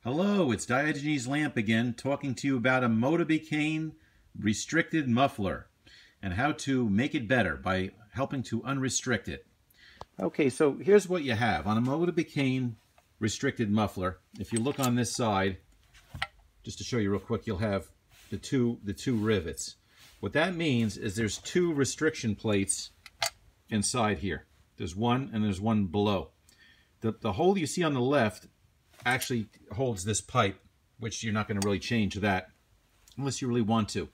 Hello, it's Diogenes Lamp again, talking to you about a Motobecane restricted muffler and how to make it better by helping to unrestrict it. Okay, so here's what you have. On a Motobecane restricted muffler, if you look on this side, just to show you real quick, you'll have the two rivets. What that means is there's two restriction plates inside here. There's one and there's one below. The hole you see on the left actually holds this pipe, which you're not going to really change that unless you really want to.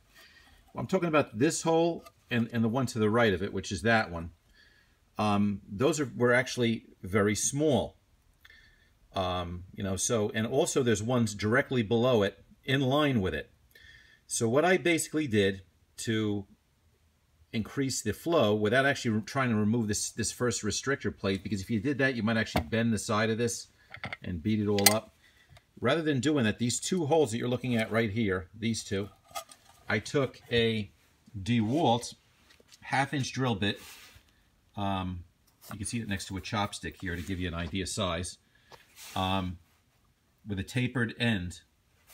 Well, I'm talking about this hole and the one to the right of it, which is that one. Those were actually very small. And also there's ones directly below it in line with it. So what I basically did to increase the flow without actually trying to remove this first restrictor plate, because if you did that, you might actually bend the side of this and beat it all up. Rather than doing that, these two holes that you're looking at right here, these two, I took a DeWalt 1/2-inch drill bit. You can see it next to a chopstick here to give you an idea size, with a tapered end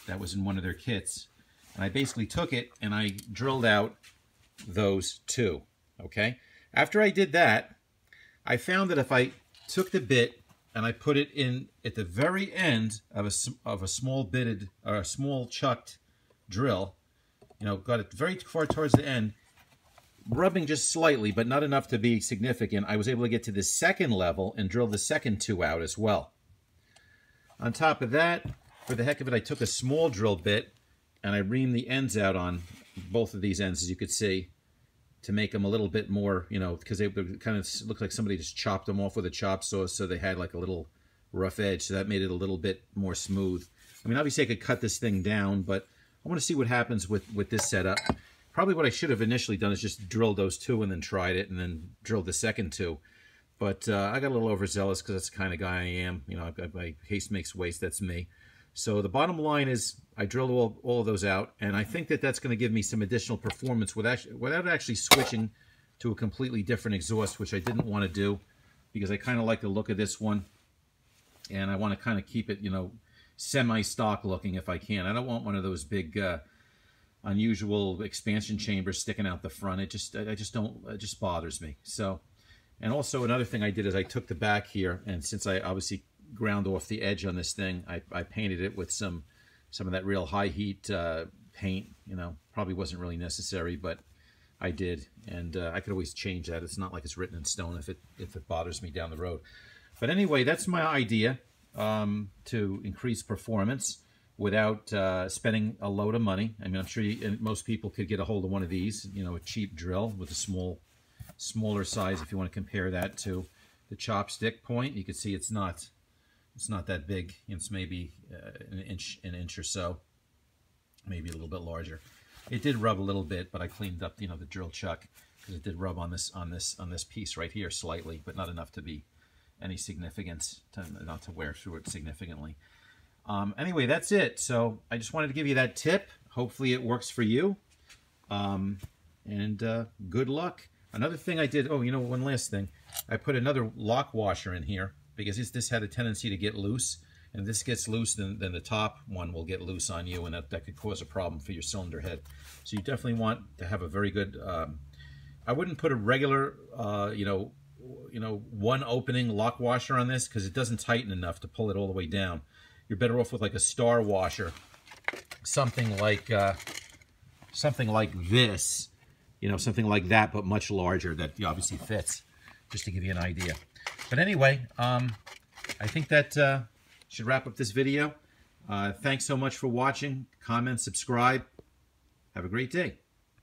that was in one of their kits. And I basically took it and I drilled out those two, okay? After I did that, I found that if I took the bit and I put it in at the very end of a small bitted or a small chucked drill, got it very far towards the end, rubbing just slightly, but not enough to be significant, I was able to get to the second level and drill the second two out as well. On top of that, for the heck of it, I took a small drill bit and I reamed the ends out on both of these ends, as you could see, to make them a little bit more, because they kind of looked like somebody just chopped them off with a chop saw, so they had like a little rough edge, so that made it a little bit more smooth. I mean, obviously I could cut this thing down, but I want to see what happens with this setup. Probably what I should have initially done is just drilled those two and then tried it, and then drilled the second two. But I got a little overzealous because that's the kind of guy I am. My haste makes waste, that's me. So the bottom line is I drilled all of those out, and I think that that's going to give me some additional performance without actually switching to a completely different exhaust, which I didn't want to do because I kind of like the look of this one, and I want to kind of keep it, semi-stock looking if I can. I don't want one of those big, unusual expansion chambers sticking out the front. It just bothers me. So, and also another thing I did is I took the back here, and since I obviously ground off the edge on this thing, I painted it with some of that real high heat paint. Probably wasn't really necessary, but I did, and I could always change that. It's not like it's written in stone if it bothers me down the road. But anyway, that's my idea to increase performance without spending a load of money. I mean, I'm sure most people could get a hold of one of these, a cheap drill with a smaller size. If you want to compare that to the chopstick point, you can see it's not that big. It's maybe an inch or so, maybe a little bit larger. It did rub a little bit, but I cleaned up, the drill chuck, because it did rub on this piece right here slightly, but not enough to be any significance, not to wear through it significantly. Anyway, that's it. So I just wanted to give you that tip. Hopefully it works for you. And good luck. Another thing I did, one last thing. I put another lock washer in here because this had a tendency to get loose. And if this gets loose, then the top one will get loose on you, and that could cause a problem for your cylinder head. So you definitely want to have a very good, I wouldn't put a regular, one opening lock washer on this because it doesn't tighten enough to pull it all the way down. You're better off with like a star washer, something like this, something like that, but much larger, that obviously fits, just to give you an idea. But anyway, I think that should wrap up this video. Thanks so much for watching. Comment, subscribe. Have a great day.